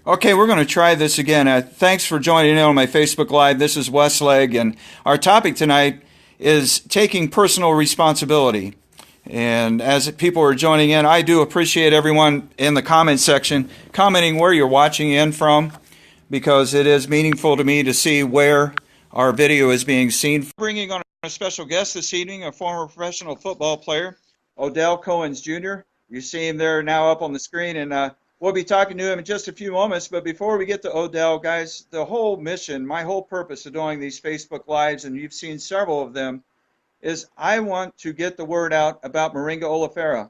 Okay, we're going to try this again. Thanks for joining in on my Facebook Live. This is Westlake, and our topic tonight is taking personal responsibility. And as people are joining in, I do appreciate everyone in the comment section commenting where you're watching in from, because it is meaningful to me to see where our video is being seen. Bringing on a special guest this evening, a former professional football player, Odell Cohens Jr. You see him there now up on the screen, and we'll be talking to him in just a few moments. But before we get to Odell, guys, the whole mission, my whole purpose of doing these Facebook Lives, and you've seen several of them, is I want to get the word out about moringa oleifera.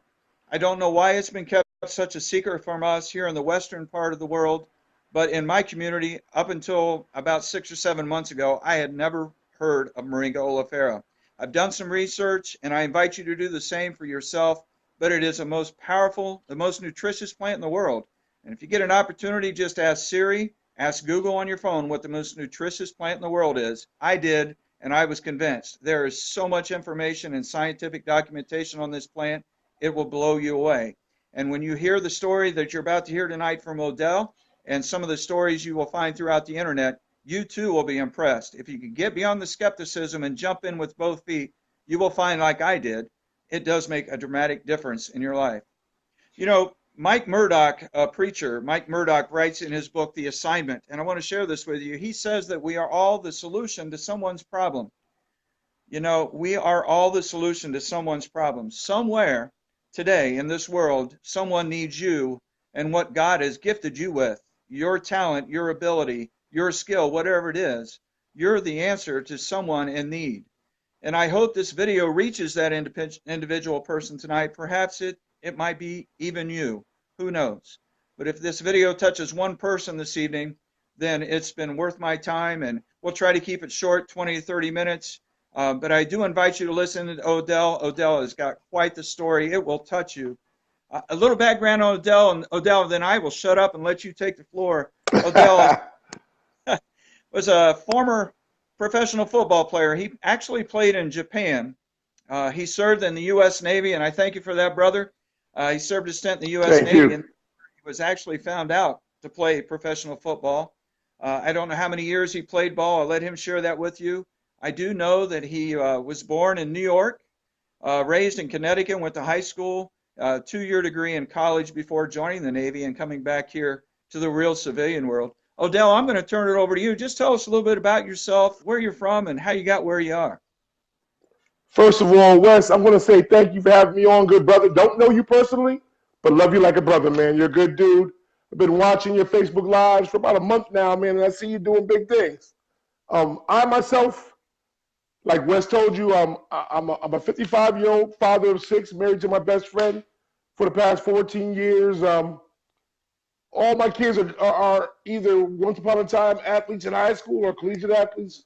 I don't know why it's been kept such a secret from us here in the western part of the world, but in my community, up until about 6 or 7 months ago, I had never heard of moringa oleifera. I've done some research, and I invite you to do the same for yourself, but it is the most powerful, the most nutritious plant in the world. And if you get an opportunity, just ask Siri, ask Google on your phone what the most nutritious plant in the world is. I did, and I was convinced. There is so much information and scientific documentation on this plant, it will blow you away. And when you hear the story that you're about to hear tonight from Odell, and some of the stories you will find throughout the internet, you too will be impressed. If you can get beyond the skepticism and jump in with both feet, you will find, like I did, it does make a dramatic difference in your life. You know, Mike Murdoch, a preacher, Mike Murdoch writes in his book, The Assignment, and I want to share this with you. He says that we are all the solution to someone's problem. You know, we are all the solution to someone's problem. Somewhere today in this world, someone needs you and what God has gifted you with, your talent, your ability, your skill, whatever it is. You're the answer to someone in need. And I hope this video reaches that individual person tonight. Perhaps it might be even you. Who knows? But if this video touches one person this evening, then it's been worth my time, and we'll try to keep it short, 20 to 30 minutes. But I do invite you to listen to Odell. Odell has got quite the story. It will touch you. A little background on Odell, and Odell, then I will shut up and let you take the floor. Odell was a former professional football player. He actually played in Japan. He served in the U.S. Navy, and I thank you for that, brother. He served a stint in the U.S. Navy, and he was actually found out to play professional football. I don't know how many years he played ball. I'll let him share that with you. I do know that he was born in New York, raised in Connecticut, went to high school, 2-year degree in college before joining the Navy and coming back here to the real civilian world. Odell, I'm going to turn it over to you. Just tell us a little bit about yourself, where you're from, and how you got where you are. First of all, Wes, I'm going to say thank you for having me on, good brother. Don't know you personally, but love you like a brother, man. You're a good dude. I've been watching your Facebook Lives for about a month now, man, and I see you doing big things. I myself, like Wes told you, I'm a 55-year-old father of 6, married to my best friend for the past 14 years. All my kids are either once upon a time athletes in high school or collegiate athletes.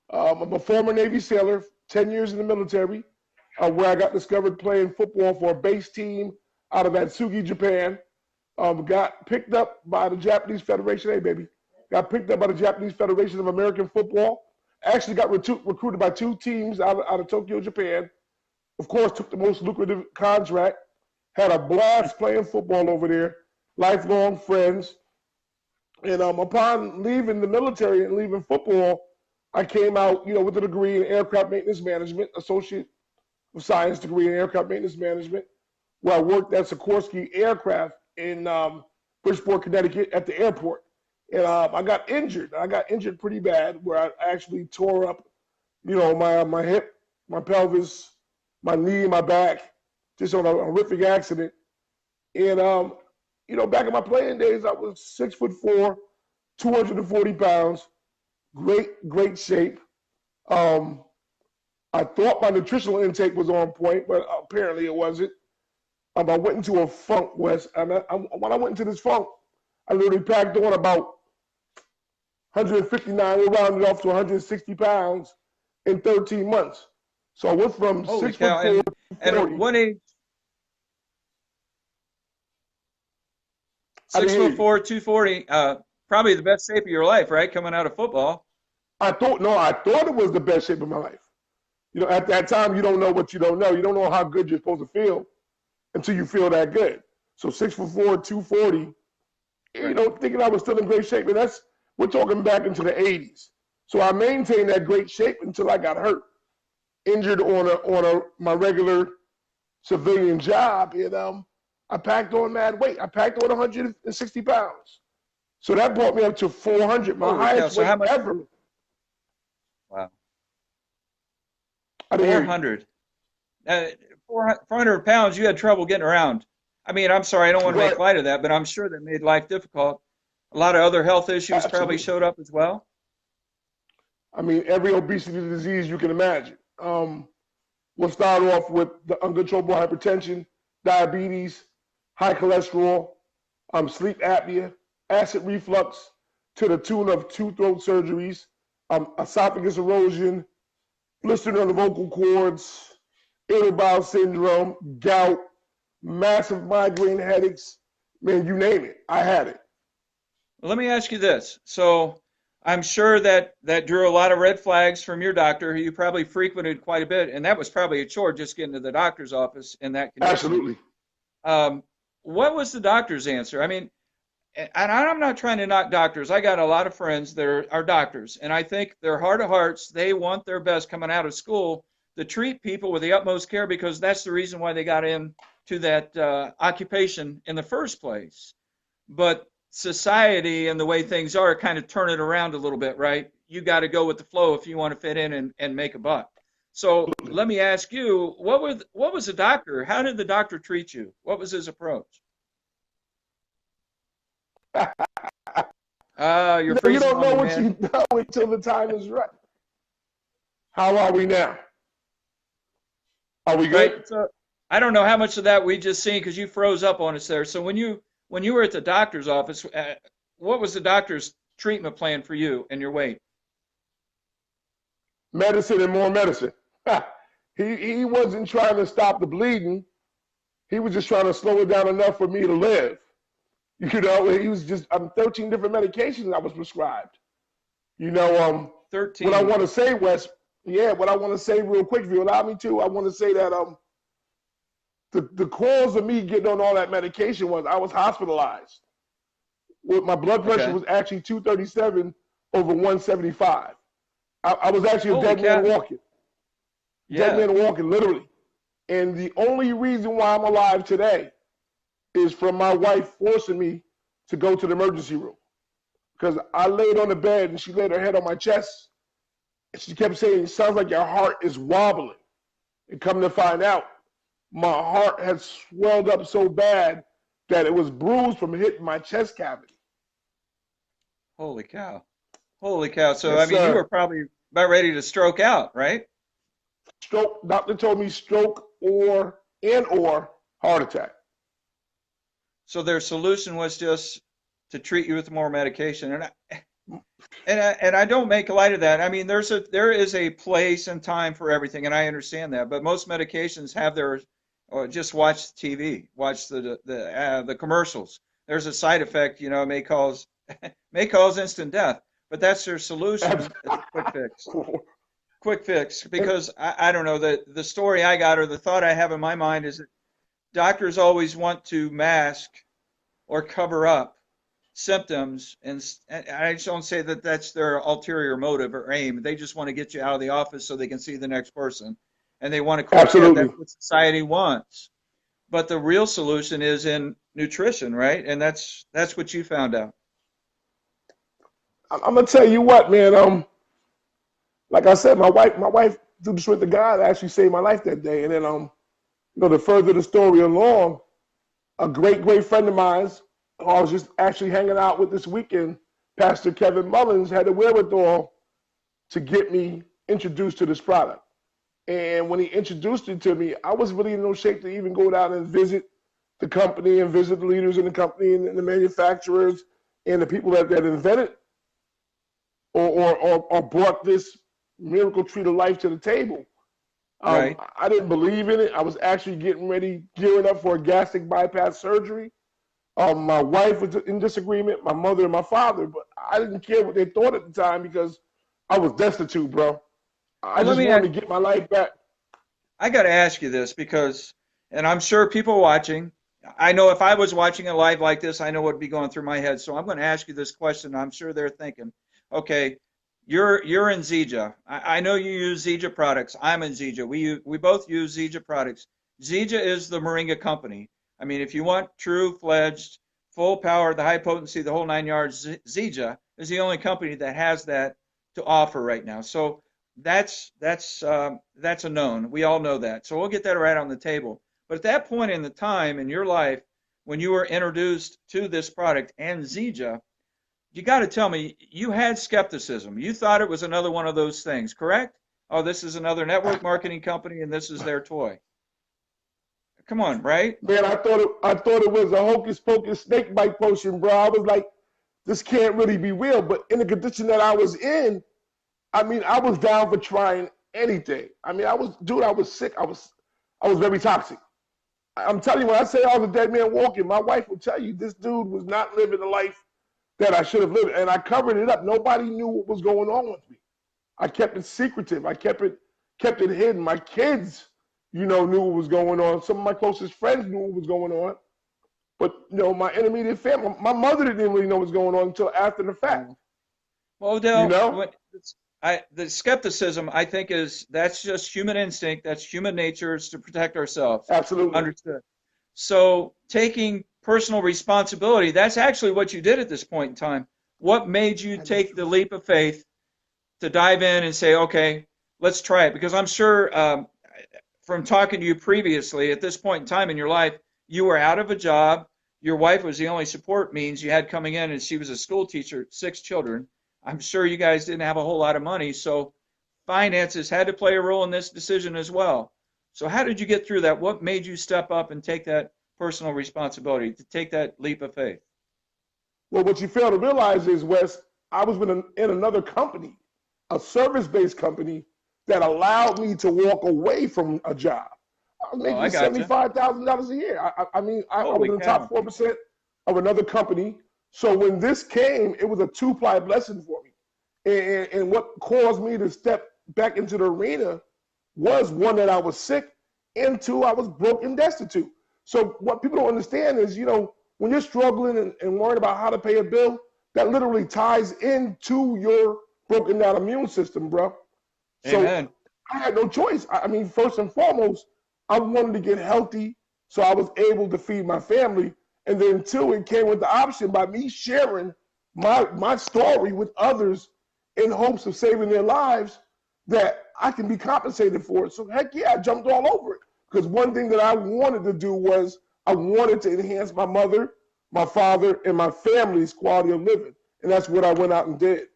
I'm a former Navy sailor, 10 years in the military, where I got discovered playing football for a base team out of Atsugi, Japan. Got picked up by the Japanese Federation. Hey, baby. Got picked up by the Japanese Federation of American Football. Actually got recruited by 2 teams out of Tokyo, Japan. Of course, took the most lucrative contract. Had a blast playing football over there. Lifelong friends. And upon leaving the military and leaving football, I came out, with a degree in aircraft maintenance management, Associate of Science degree in aircraft maintenance management, where I worked at Sikorsky Aircraft in Bridgeport, Connecticut at the airport. And I got injured. I got injured pretty bad, where I actually tore up, my hip, my pelvis, my knee, my back, just on a horrific accident. And, back in my playing days, I was 6'4", 240 pounds, great shape. I thought my nutritional intake was on point, but apparently it wasn't. I went into a funk, Wes. And when I went into this funk, I literally packed on about 159, we rounded off to 160 pounds in 13 months. So I went from Holy 6'4" cow. to And 40. at what age? I didn't hear you. 6'4", 240, probably the best shape of your life, right? Coming out of football. I thought it was the best shape of my life. At that time, you don't know what you don't know. You don't know how good you're supposed to feel until you feel that good. So 6'4", 240, you know, thinking I was still in great shape. And we're talking back into the 80s. So I maintained that great shape until I got hurt, injured on my regular civilian job. And I packed on mad weight. I packed on 160 pounds. So that brought me up to 400, my Holy cow! highest So weight how much? ever. Wow, I didn't hear you. 400. 400 pounds. You had trouble getting around. I mean, I'm sorry, I don't want to Right. make light of that, but I'm sure that made life difficult. A lot of other health issues probably Absolutely. showed up as well. I mean, every obesity disease you can imagine. We'll start off with the uncontrollable hypertension, diabetes, high cholesterol, sleep apnea, acid reflux, to the tune of two throat surgeries, esophagus erosion, blistering of the vocal cords, irritable bowel syndrome, gout, massive migraine headaches. Man, you name it, I had it. Let me ask you this. So I'm sure that that drew a lot of red flags from your doctor, who you probably frequented quite a bit, and that was probably a chore just getting to the doctor's office in that condition. Absolutely. Um, what was the doctor's answer? I mean, and I'm not trying to knock doctors. I got a lot of friends that are doctors, and I think their heart of hearts, they want their best coming out of school to treat people with the utmost care because that's the reason why they got into that occupation in the first place. But society and the way things are kind of turn it around a little bit, right? You got to go with the flow if you want to fit in and make a buck. So let me ask you, what was the doctor? How did the doctor treat you? What was his approach? You're You freezing don't on know me, what man. you know until the time is right. How are we now? Are we good? Right. So I don't know how much of that we just seen because you froze up on us there. So when you were at the doctor's office, what was the doctor's treatment plan for you and your weight? Medicine and more medicine. He wasn't trying to stop the bleeding. He was just trying to slow it down enough for me to live. You know, he was just 13 different medications I was prescribed. You know, what I 13. want to say, Wes, yeah, what I want to say real quick, if you allow me to, I want to say that the cause of me getting on all that medication was I was hospitalized. My blood pressure Okay. was actually 237 over 175. I was actually a Holy dead man cow. walking, Yeah. literally. And the only reason why I'm alive today is from my wife forcing me to go to the emergency room. Because I laid on the bed and she laid her head on my chest. And she kept saying, it sounds like your heart is wobbling. And come to find out, my heart had swelled up so bad that it was bruised from hitting my chest cavity. Holy cow. Holy cow. So, I Yes, mean, you were sir. probably about ready to stroke out, right? Stroke, doctor told me stroke or heart attack. So their solution was just to treat you with more medication. And I don't make light of that. I mean, there is a place and time for everything, and I understand that. But most medications have their, or just watch TV, watch the commercials. There's a side effect, you know, may cause instant death, but that's their solution. It's a quick fix. Because I don't know the story I got or the thought I have in my mind is that doctors always want to mask or cover up symptoms, and I just don't say that that's their ulterior motive or aim. They just want to get you out of the office so they can see the next person, and they want a quick hit. Absolutely. That's what society wants. But the real solution is in nutrition, right? And that's what you found out. I'm gonna tell you what, man. Like I said, my wife, through the strength of God, actually saved my life that day. And then, to further the story along, a great friend of mine, who I was just actually hanging out with this weekend, Pastor Kevin Mullins, had the wherewithal to get me introduced to this product. And when he introduced it to me, I was really in no shape to even go down and visit the company and visit the leaders in the company and the manufacturers and the people that invented or brought this miracle tree to life to the table. Right. I didn't believe in it. I was actually getting ready, gearing up for a gastric bypass surgery. My wife was in disagreement, my mother and my father, but I didn't care what they thought at the time because I was destitute, bro. I Well, let just me wanted to get my life back. I got to ask you this because, and I'm sure people watching, I know if I was watching it live like this, I know what would be going through my head. So I'm going to ask you this question. I'm sure they're thinking, okay, you're in Zija. I know you use Zija products. I'm in Zija. We both use Zija products. Zija is the Moringa company. I mean, if you want true fledged, full power, the high potency, the whole 9 yards, Zija is the only company that has that to offer right now. So that's a known. We all know that. So we'll get that right on the table. But at that point in the time in your life when you were introduced to this product and Zija, you got to tell me you had skepticism. You thought it was another one of those things, correct? Oh, this is another network marketing company and this is their toy. Come on, right? Man, I thought it was a hocus pocus snake bite potion, bro. I was like, this can't really be real. But in the condition that I was in, I mean, I was down for trying anything. I mean, I was sick. I was very toxic. I'm telling you, when I say I was a dead man walking, my wife will tell you this dude was not living the life that I should have lived. And I covered it up. Nobody knew what was going on with me. I kept it secretive. I kept it hidden. My kids, knew what was going on. Some of my closest friends knew what was going on. But, my intermediate family, my mother didn't really know what was going on until after the fact. Well, You Odell, know? the skepticism, I think, that's just human instinct. That's human nature. It's to protect ourselves. Absolutely. Understood. So taking personal responsibility, that's actually what you did at this point in time. What made you take the leap of faith to dive in and say, okay, let's try it? Because I'm sure from talking to you previously, at this point in time in your life, you were out of a job. Your wife was the only support means you had coming in, and she was a school teacher, 6 children. I'm sure you guys didn't have a whole lot of money, so finances had to play a role in this decision as well. So how did you get through that? What made you step up and take that personal responsibility, to take that leap of faith? Well, what you fail to realize is, Wes, I was in another company, a service-based company that allowed me to walk away from a job. I was Oh, I making got you. $75,000 a year. I mean, I was Holy in the top cow. 4% of another company. So when this came, it was a two-ply blessing for me. And what caused me to step back into the arena was, one, that I was sick, and two, I was broke and destitute. So what people don't understand is, when you're struggling and worrying about how to pay a bill, that literally ties into your broken down immune system, bro. So Amen. I had no choice. I mean, first and foremost, I wanted to get healthy so I was able to feed my family. And then two, it came with the option by me sharing my story with others in hopes of saving their lives, that I can be compensated for it. So heck yeah, I jumped all over it. Because one thing that I wanted to do was I wanted to enhance my mother, my father, and my family's quality of living. And that's what I went out and did.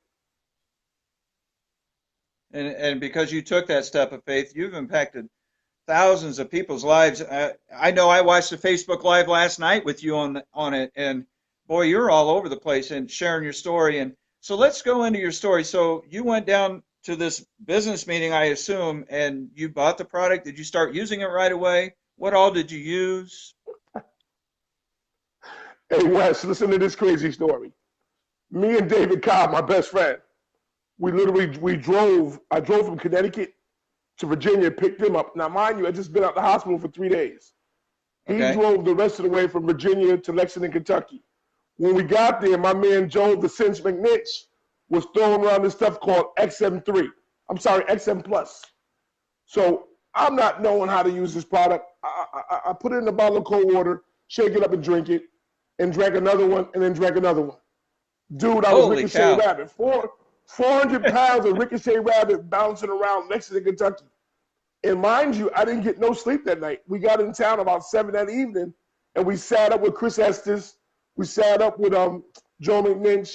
And because you took that step of faith, you've impacted thousands of people's lives. I know I watched the Facebook Live last night with you on it, and boy, you're all over the place and sharing your story. And so let's go into your story. So you went down to this business meeting, I assume, and you bought the product. Did you start using it right away? What all did you use? Hey, Wes, listen to this crazy story. Me and David Cobb, my best friend, I drove from Connecticut to Virginia, picked him up. Now, mind you, I just been out the hospital for 3 days. He Okay. drove the rest of the way from Virginia to Lexington, Kentucky. When we got there, my man Joe the Cinch McNitch was throwing around this stuff called XM3. I'm sorry, XM Plus. So I'm not knowing how to use this product. I put it in a bottle of cold water, shake it up and drink it, and drank another one, and then drank another one. Dude, I was Holy Ricochet cow. Rabbit. 400 pounds of Ricochet Rabbit bouncing around Lexington, Kentucky. And mind you, I didn't get no sleep that night. We got in town about 7 that evening, and we sat up with Chris Estes. We sat up with Joe McNinch,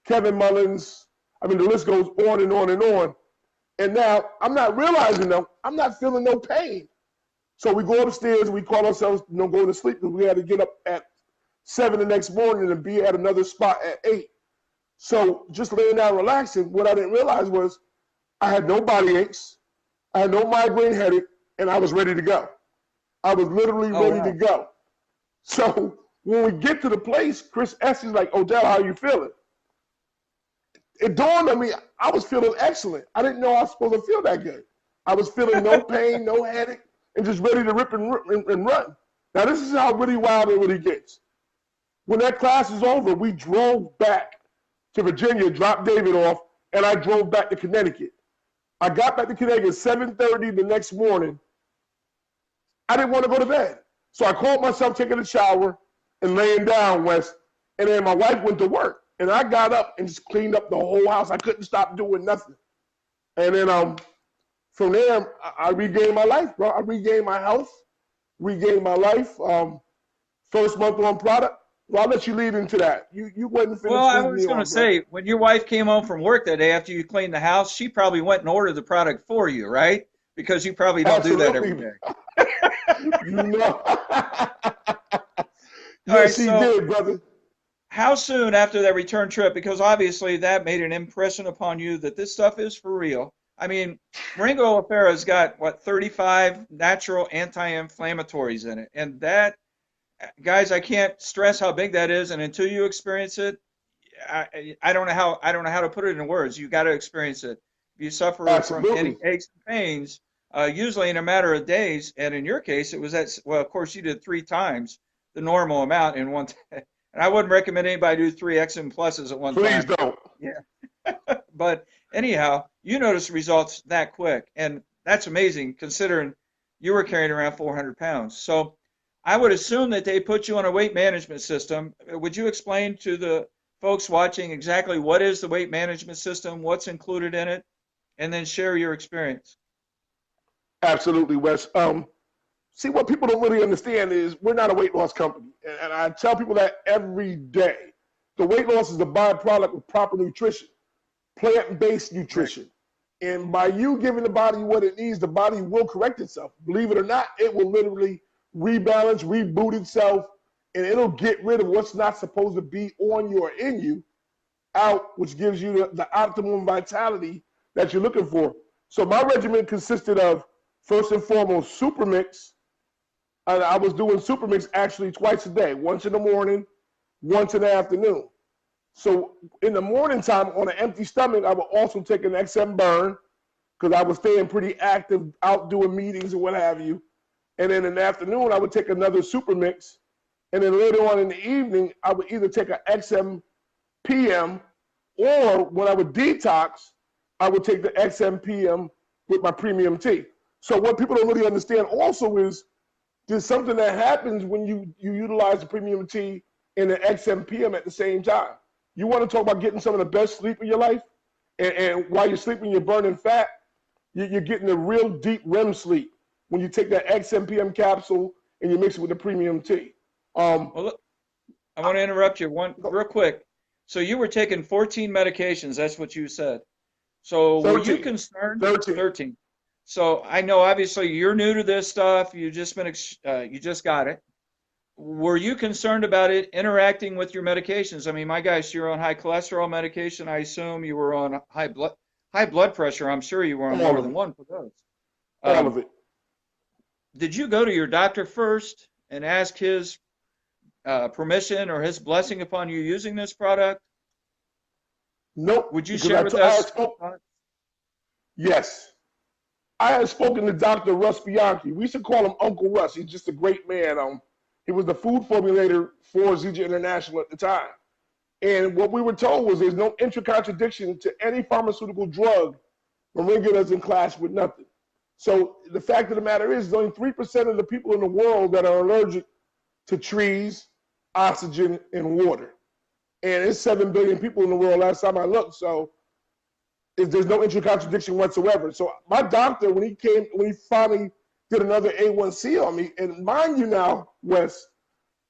Kevin Mullins. I mean, the list goes on and on and on. And now I'm not realizing, though, I'm not feeling no pain. So we go upstairs and we call ourselves, going to sleep, because we had to get up at 7 the next morning and be at another spot at 8. So just laying down relaxing, what I didn't realize was I had no body aches, I had no migraine headache, and I was ready to go. I was literally ready to go. So when we get to the place, Chris S is like, Odell, how are you feeling? It dawned on me, I was feeling excellent. I didn't know I was supposed to feel that good. I was feeling no pain, no headache, and just ready to rip and run. Now, this is how really wild it really gets. When that class is over, we drove back to Virginia, dropped David off, and I drove back to Connecticut. I got back to Connecticut at 7:30 the next morning. I didn't want to go to bed. So I called myself taking a shower and laying down, Wes. And then my wife went to work. And I got up and just cleaned up the whole house. I couldn't stop doing nothing. And then from there, I regained my life, bro. I regained my health, regained my life. First month on product. Well, I'll let you lead into that. You went and finished. Well, I was going to say, when your wife came home from work that day after you cleaned the house, she probably went and ordered the product for you, right? Because you probably don't do that every day. You know. Yes, she did, brother. How soon after that return trip? Because obviously that made an impression upon you that this stuff is for real. I mean, Moringa aloe vera's got, 35 natural anti-inflammatories in it. And that, guys, I can't stress how big that is. And until you experience it, I don't know how to put it in words. You got to experience it. If you suffer from any aches and pains, usually in a matter of days, and in your case, it was of course you did 3 times the normal amount in one time. And I wouldn't recommend anybody do 3 XM pluses at one time. Please don't. Yeah. But anyhow, you notice results that quick. And that's amazing considering you were carrying around 400 pounds. So I would assume that they put you on a weight management system. Would you explain to the folks watching exactly what is the weight management system, what's included in it, and then share your experience? Absolutely, Wes. See, what people don't really understand is we're not a weight loss company. And I tell people that every day. The weight loss is a byproduct of proper nutrition, plant-based nutrition. And by you giving the body what it needs, the body will correct itself. Believe it or not, it will literally rebalance, reboot itself, and it'll get rid of what's not supposed to be on you or in you out, which gives you the optimum vitality that you're looking for. So my regimen consisted of, first and foremost, Super Mix. And I was doing Super Mix actually twice a day, once in the morning, once in the afternoon. So in the morning time, on an empty stomach, I would also take an XM Burn because I was staying pretty active out doing meetings and what have you. And then in the afternoon, I would take another Super Mix. And then later on in the evening, I would either take an XM PM, or when I would detox, I would take the XM PM with my premium tea. So what people don't really understand also is there's something that happens when you utilize the premium tea and the XM PM at the same time. You want to talk about getting some of the best sleep of your life? And while you're sleeping, you're burning fat. You're getting a real deep REM sleep when you take that XM PM capsule and you mix it with the premium tea. Well, look, I want to interrupt you real quick. So you were taking 14 medications. That's what you said. So 13. Were you concerned? 13. So I know obviously you're new to this stuff. You just got it. Were you concerned about it interacting with your medications? I mean, my gosh, you're on high cholesterol medication. I assume you were on high blood pressure. I'm sure you were on more than one for those. All of it. Did you go to your doctor first and ask his permission or his blessing upon you using this product? Nope. Would you share with us? Yes. I had spoken to Dr. Russ Bianchi. We used to call him Uncle Russ. He's just a great man. He was the food formulator for Zija International at the time. And what we were told was there's no intra-contradiction to any pharmaceutical drug. Moringa doesn't clash with nothing. So the fact of the matter is only 3% of the people in the world that are allergic to trees, oxygen, and water. And it's 7 billion people in the world last time I looked. So there's no intra-contradiction whatsoever. So my doctor, when he finally did another A1C on me, and mind you now, Wes,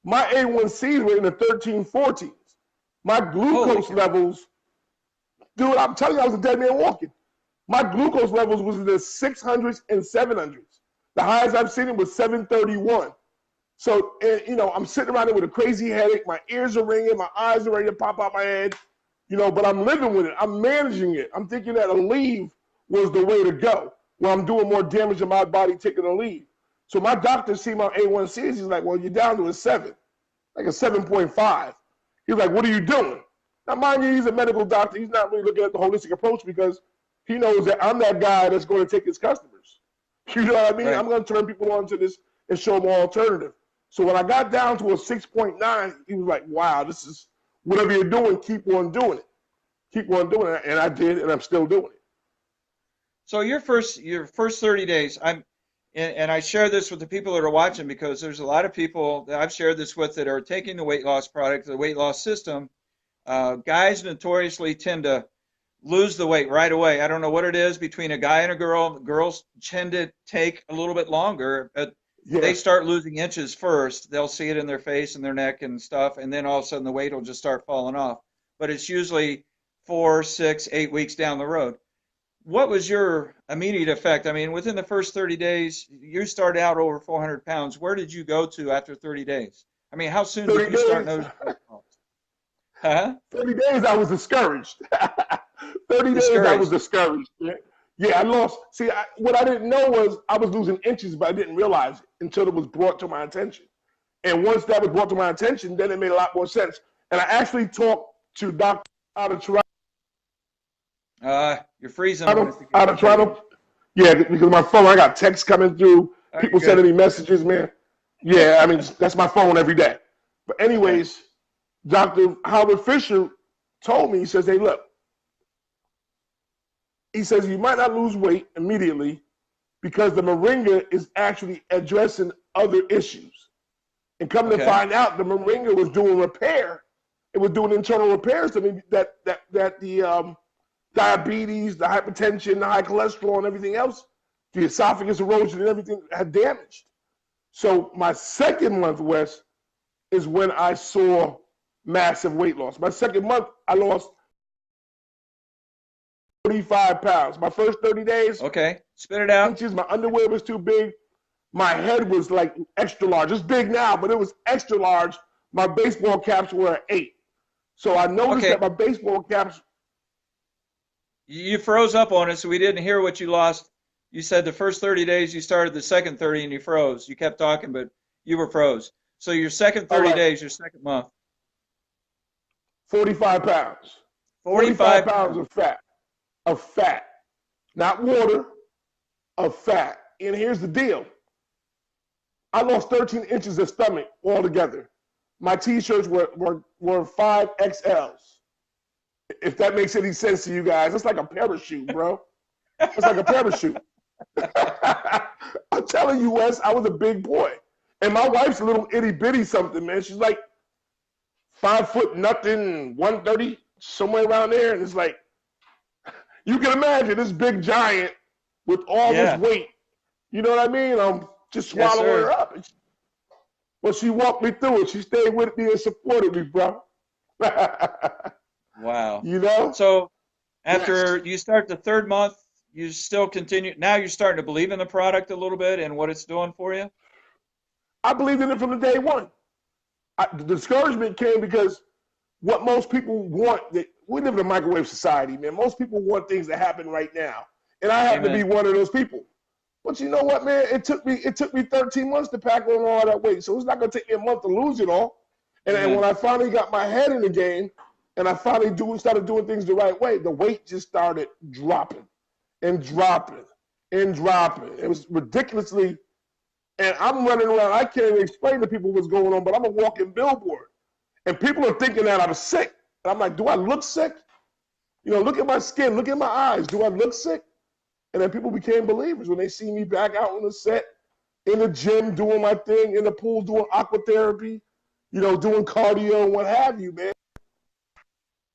my A1Cs were in the 13-14s. My glucose levels, dude, I'm telling you, I was a dead man walking. My glucose levels was in the 600s and 700s. The highest I've seen it was 731. So, I'm sitting around there with a crazy headache. My ears are ringing. My eyes are ready to pop out my head. But I'm living with it. I'm managing it. I'm thinking that a leave was the way to go. Well, I'm doing more damage to my body taking a leave. So my doctor see my A1Cs. He's like, well, you're down to a 7, like a 7.5. He's like, what are you doing? Now, mind you, he's a medical doctor. He's not really looking at the holistic approach because he knows that I'm that guy that's going to take his customers. You know what I mean? Right. I'm going to turn people on to this and show them an alternative. So when I got down to a 6.9, he was like, wow, this is whatever you're doing, keep on doing it. Keep on doing it. And I did, and I'm still doing it. So your first 30 days, and I share this with the people that are watching because there's a lot of people that I've shared this with that are taking the weight loss product, the weight loss system. Guys notoriously tend to lose the weight right away. I don't know what it is between a guy and a girl. Girls tend to take a little bit longer, but they Yeah. start losing inches first. They'll see it in their face and their neck and stuff, and then all of a sudden the weight will just start falling off. But it's usually 4, 6, 8 weeks down the road. What was your immediate effect? I mean, within the first 30 days, you started out over 400 pounds. Where did you go to after 30 days? I mean, how soon did 30 you start days. noticing weight loss? Huh? 30 days, I was discouraged. 30 days, I was Discouraged. discouraged. Yeah, I lost. See, what I didn't know was I was losing inches, but I didn't realize it until it was brought to my attention. And once that was brought to my attention, then it made a lot more sense. And I actually talked to Dr. out of Toronto. You're freezing on us Out again. of Toronto. Yeah, because my phone, I got texts coming through, Oh, you're people good. sending me messages, man. Yeah, I mean, that's my phone every day. But Okay. anyways, Dr. Howard Fisher told me, he says, hey, look, he says you might not lose weight immediately because the moringa is actually addressing other issues. And come to Okay. find out, the moringa was doing repair. It was doing internal repairs to me that the diabetes, the hypertension, the high cholesterol, and everything else, the esophagus erosion and everything had damaged. So my second month, Wes, is when I saw massive weight loss. My second month, I lost 45 pounds. My first 30 days, Okay. Spit it out. inches, my underwear was too big. My head was like extra large. It's big now, but it was extra large. My baseball caps were an 8. So I noticed Okay. that my baseball caps. You froze up on us, so we didn't hear what you lost. You said the first 30 days you started the second 30 and you froze. You kept talking, but you were froze. So your second 30 right, days, your second month, 45 pounds. 45 45 pounds pounds. of fat, not water, of fat. And here's the deal. I lost 13 inches of stomach altogether. My t-shirts were 5XLs. If that makes any sense to you guys, it's like a parachute, bro. It's like a parachute. I'm telling you, Wes, I was a big boy. And my wife's a little itty bitty something, man. She's like 5 foot nothing, 130, somewhere around there. And it's like, you can imagine this big giant with all this Yeah. weight. You know what I mean? I'm just Yes, swallowing sir. her up. Well, she walked me through it. She stayed with me and supported me, bro. Wow. You know? So Yes. after you start the third month, you still continue. Now you're starting to believe in the product a little bit and what it's doing for you. I believed in it from the day one. The discouragement came because what most people want, we live in a microwave society, man. Most people want things to happen right now. And I happen to be Amen. one of those people. But you know what, man? It took me 13 months to pack on all that weight. So it's not gonna take me a month to lose it all. And when Amen. I finally got my head in the game and I finally started doing things the right way, the weight just started dropping and dropping and dropping. It was ridiculously, and I'm running around. I can't even explain to people what's going on, but I'm a walking billboard. And people are thinking that I'm sick. And I'm like, do I look sick? You know, look at my skin, look at my eyes. Do I look sick? And then people became believers when they see me back out on the set, in the gym, doing my thing, in the pool, doing aqua therapy, you know, doing cardio and what have you, man.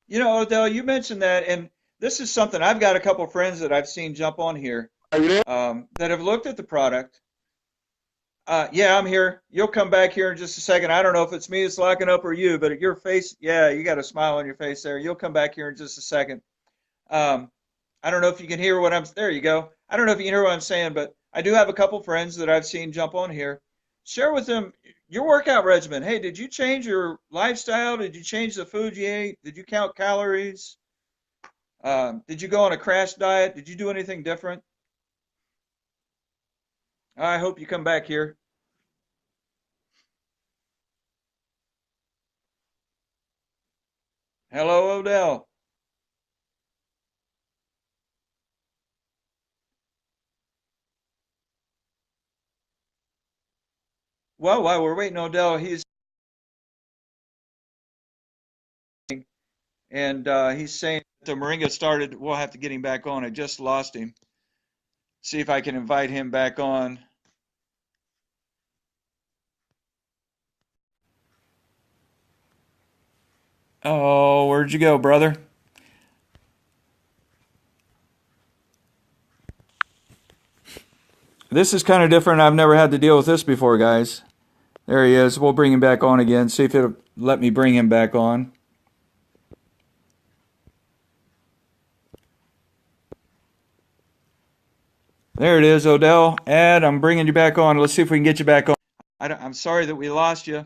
You know, Odell, you mentioned that, and this is something I've got a couple of friends that I've seen jump on here Are you there? that have looked at the product. Yeah, I'm here. You'll come back here in just a second. I don't know if it's me that's locking up or you, but your face, yeah, you got a smile on your face there. You'll come back here in just a second. Um, I don't know if you can hear what I'm, there you go. I don't know if you can hear what I'm saying, but I do have a couple friends that I've seen jump on here. Share with them your workout regimen. Hey, did you change your lifestyle? Did you change the food you ate? Did you count calories? Did you go on a crash diet? Did you do anything different? I hope you come back here. Hello, Odell. Well, while we're waiting, Odell, he's saying that the Moringa started. We'll have to get him back on. I just lost him. See if I can invite him back on. Oh, where'd you go, brother? This is kind of different. I've never had to deal with this before, guys. There he is. We'll bring him back on again. See if it'll let me bring him back on. There it is, Odell. I'm bringing you back on. Let's see if we can get you back on. I'm sorry that we lost you.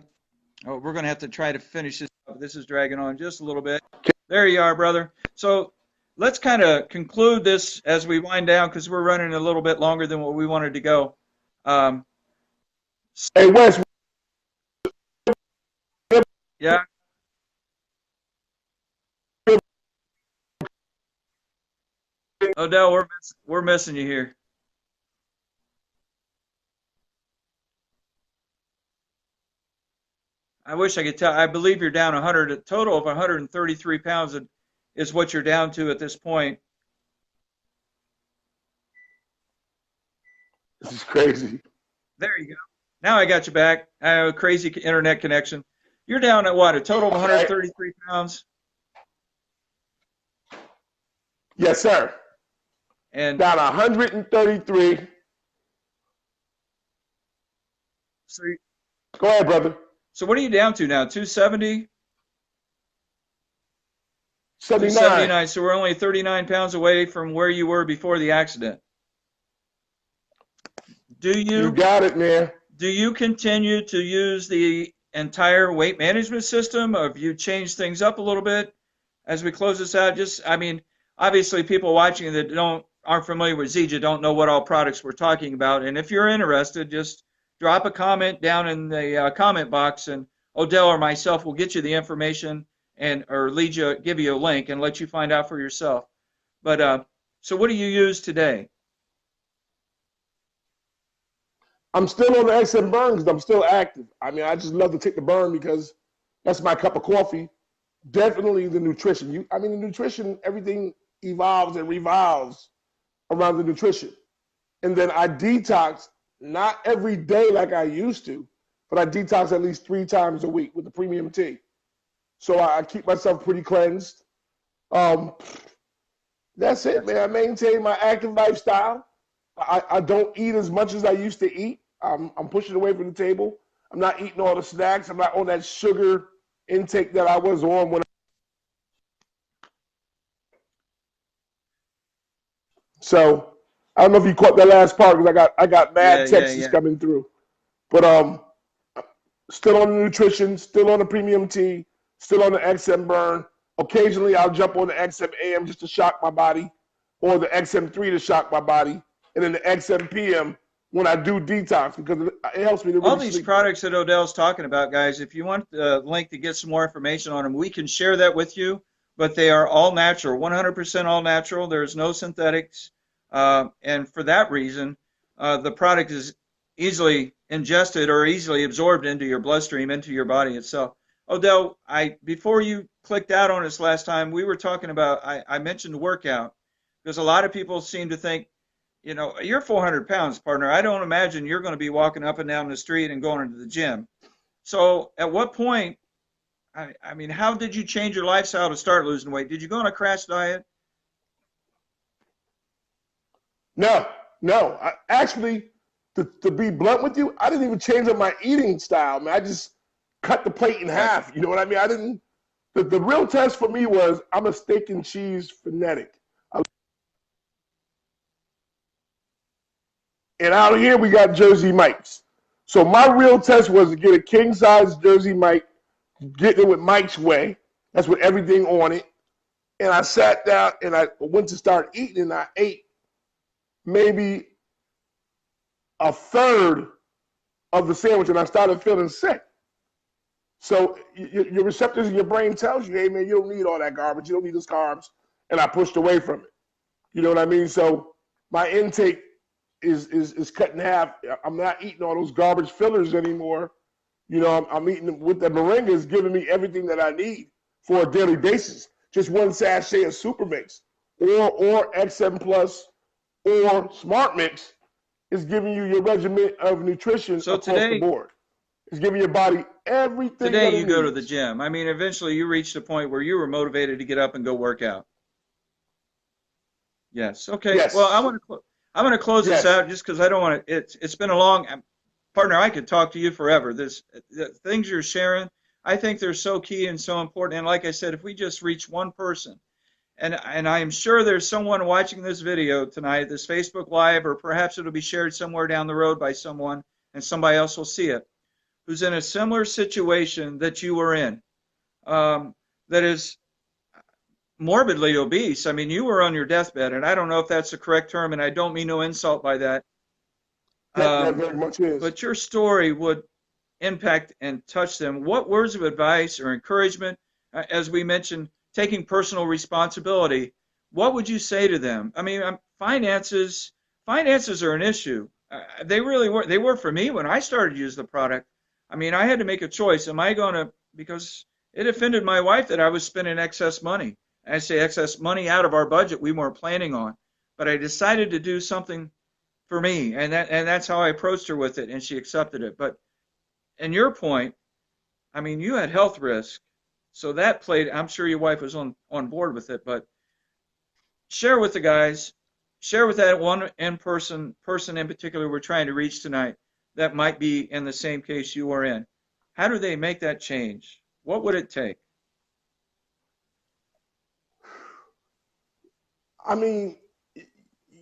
Oh, we're going to have to try to finish this up. This is dragging on just a little bit. There you are, brother. So let's kind of conclude this as we wind down because we're running a little bit longer than what we wanted to go. Hey, Wes. Yeah. Odell, we're missing you here. I wish I could tell. I believe you're down 100. A total of 133 pounds is what you're down to at this point. This is crazy. There you go. Now I got you back. I have a crazy internet connection. You're down at what? A total of 133 pounds? Yes, sir. And down 133. So, Go ahead, brother. so what are you down to now? 270? 79. 279. So we're only 39 pounds away from where you were before the accident. You got it, man. Do you continue to use the entire weight management system, or have you changed things up a little bit as we close this out? Obviously, people watching that aren't familiar with Zija don't know what all products we're talking about. And if you're interested, just drop a comment down in the comment box, and Odell or myself will get you the information or give you a link and let you find out for yourself. But so what do you use today? I'm still on the XM burn because I'm still active. I mean, I just love to take the burn because that's my cup of coffee. Definitely the nutrition. The nutrition, everything evolves and revolves around the nutrition. And then I detox, not every day like I used to, but I detox at least 3 times a week with the premium tea. So I keep myself pretty cleansed. That's it, man. I maintain my active lifestyle. I don't eat as much as I used to eat. I'm pushing away from the table. I'm not eating all the snacks. I'm not on that sugar intake that I was on when. So I don't know if you caught that last part because I got mad texts coming through. But still on the nutrition, still on the premium tea, still on the XM burn. Occasionally I'll jump on the XM AM just to shock my body, or the XM3 to shock my body, and then the XM PM when I do detox because it helps me to really all these sleep. Products that Odell's talking about, guys, if you want the link to get some more information on them, we can share that with you, but they are all natural, 100% all natural. There's no synthetics, and for that reason, the product is easily ingested or easily absorbed into your bloodstream, into your body itself. Odell, before you clicked out on us last time, we were talking about, I mentioned workout, because a lot of people seem to think, you're 400 pounds, partner. I don't imagine you're going to be walking up and down the street and going into the gym. So at what point, how did you change your lifestyle to start losing weight? Did you go on a crash diet? No. Actually, to be blunt with you, I didn't even change up my eating style, man. I just cut the plate in half. You know what I mean? I didn't. The real test for me was I'm a steak and cheese fanatic. And out here we got Jersey Mike's. So my real test was to get a king size Jersey Mike, get it with Mike's Way. That's with everything on it. And I sat down and I went to start eating, and I ate maybe a third of the sandwich, and I started feeling sick. So your receptors in your brain tells you, hey man, you don't need all that garbage. You don't need those carbs. And I pushed away from it. You know what I mean? So my intake is cut in half. I'm not eating all those garbage fillers anymore. You know, I'm eating with the moringa is giving me everything that I need for a daily basis. Just one sachet of Super Mix or X7 Plus or Smart Mix is giving you your regimen of nutrition across the board. It's giving your body everything that it Today you go to needs. the gym. I mean, eventually you reached a point where you were motivated to get up and go work out. Yes. Okay. Yes. Well, I'm going to close this out just because I don't want to. It's been a long partner. I could talk to you forever. The things you're sharing, I think they're so key and so important. And like I said, if we just reach one person, and I am sure there's someone watching this video tonight, this Facebook Live, or perhaps it'll be shared somewhere down the road by someone, and somebody else will see it, who's in a similar situation that you were in, that is morbidly obese. I mean, you were on your deathbed, and I don't know if that's the correct term, and I don't mean no insult by that. That very much is. But your story would impact and touch them. What words of advice or encouragement, as we mentioned, taking personal responsibility, what would you say to them? I mean, finances are an issue. They really were. They were for me when I started to use the product. I mean, I had to make a choice. Am I going to, because it offended my wife that I was spending excess money. I say excess money out of our budget we weren't planning on. But I decided to do something for me, and that's how I approached her with it, and she accepted it. But in your point, I mean, you had health risk, so that played. I'm sure your wife was on board with it. But share with the guys, share with that one person in particular we're trying to reach tonight that might be in the same case you are in. How do they make that change? What would it take? I mean,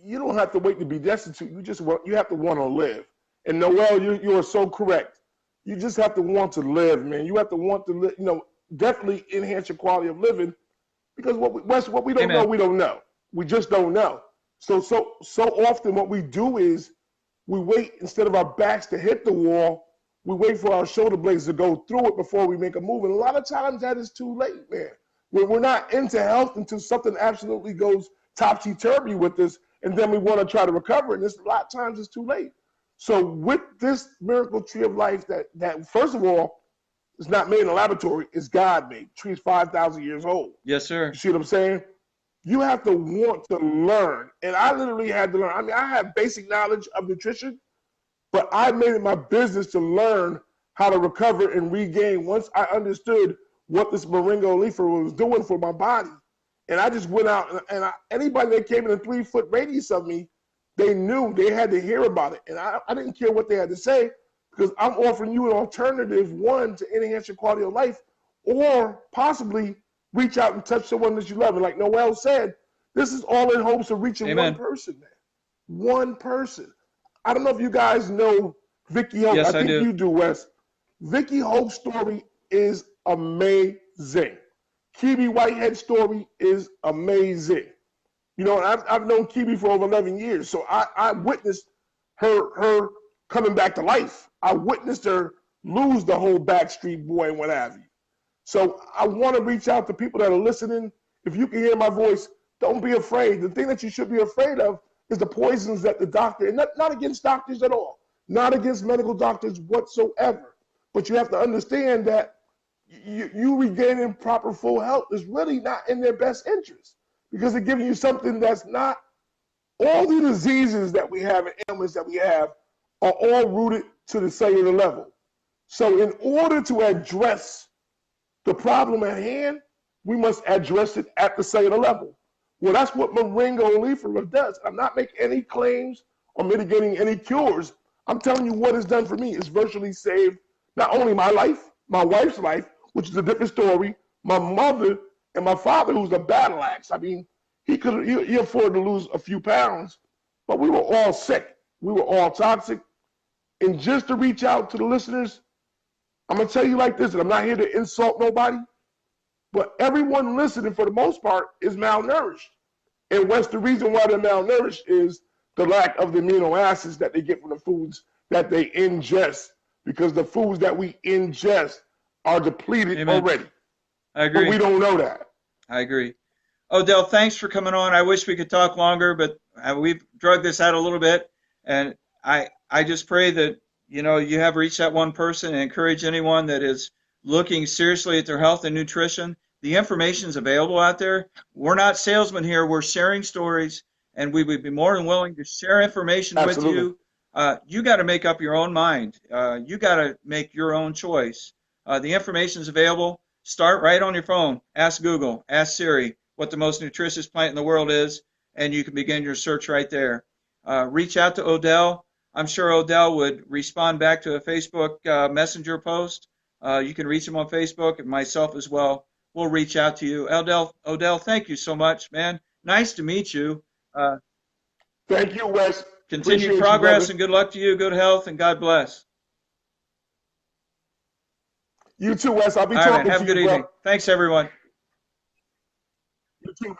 you don't have to wait to be destitute. You have to want to live. And Noel, you are so correct. You just have to want to live, man. You have to want to live. You know, definitely enhance your quality of living, because what we don't know, we don't know. We just don't know. So often what we do is we wait, instead of our backs to hit the wall, we wait for our shoulder blades to go through it before we make a move. And a lot of times that is too late, man. We're not into health until something absolutely goes topsy-turvy with us, and then we want to try to recover, and a lot of times it's too late. So with this miracle tree of life that first of all, is not made in a laboratory, it's God made. The tree is 5,000 years old. Yes, sir. You see what I'm saying? You have to want to learn. And I literally had to learn. I mean, I have basic knowledge of nutrition, but I made it my business to learn how to recover and regain once I understood what this moringa leaf was doing for my body. And I just went out, and anybody that came in a 3-foot radius of me, they knew they had to hear about it. And I didn't care what they had to say, because I'm offering you an alternative, one, to enhance your quality of life, or possibly reach out and touch someone that you love. And like Noel said, this is all in hopes of reaching one person, man. One person. I don't know if you guys know Vicky Hope. Yes, I think do. You do, Wes. Vicky Hope's story is amazing. Kiwi Whitehead's story is amazing. You know, I've known Kiwi for over 11 years, so I witnessed her coming back to life. I witnessed her lose the whole Backstreet Boy and what have you. So I want to reach out to people that are listening. If you can hear my voice, don't be afraid. The thing that you should be afraid of is the poisons that the doctor, and not against doctors at all, not against medical doctors whatsoever, but you have to understand that you regaining proper full health is really not in their best interest, because they're giving you something that's not. All the diseases that we have and ailments that we have are all rooted to the cellular level. So in order to address the problem at hand, we must address it at the cellular level. Well, that's what moringa oleifera does. I'm not making any claims or mitigating any cures. I'm telling you what it's done for me. It's virtually saved not only my life, my wife's life, which is a different story, my mother and my father, who's a battle axe. I mean, he afforded to lose a few pounds, but we were all sick. We were all toxic. And just to reach out to the listeners, I'm going to tell you like this, and I'm not here to insult nobody, but everyone listening, for the most part, is malnourished. And what's the reason why they're malnourished is the lack of the amino acids that they get from the foods that they ingest, because the foods that we ingest are depleted already. I agree. But we don't know that. I agree. Odell, thanks for coming on. I wish we could talk longer, but we've drug this out a little bit. And I just pray that, you have reached that one person, and encourage anyone that is looking seriously at their health and nutrition. The information is available out there. We're not salesmen here. We're sharing stories, and we would be more than willing to share information with Absolutely. you. You got to make up your own mind. You got to make your own choice. The information is available. Start right on your phone. Ask Google, ask Siri what the most nutritious plant in the world is, and you can begin your search right there. Reach out to Odell. I'm sure Odell would respond back to a Facebook Messenger post. You can reach him on Facebook, and myself as well. We'll reach out to you. Odell, thank you so much, man. Nice to meet you. Uh, Thank you, Wes. Continued Appreciate you, progress brother. and good luck to you. Good health and God bless. You too, Wes. I'll be All right, man. talking Have to a you, good bro. evening. Thanks, everyone. You too, man.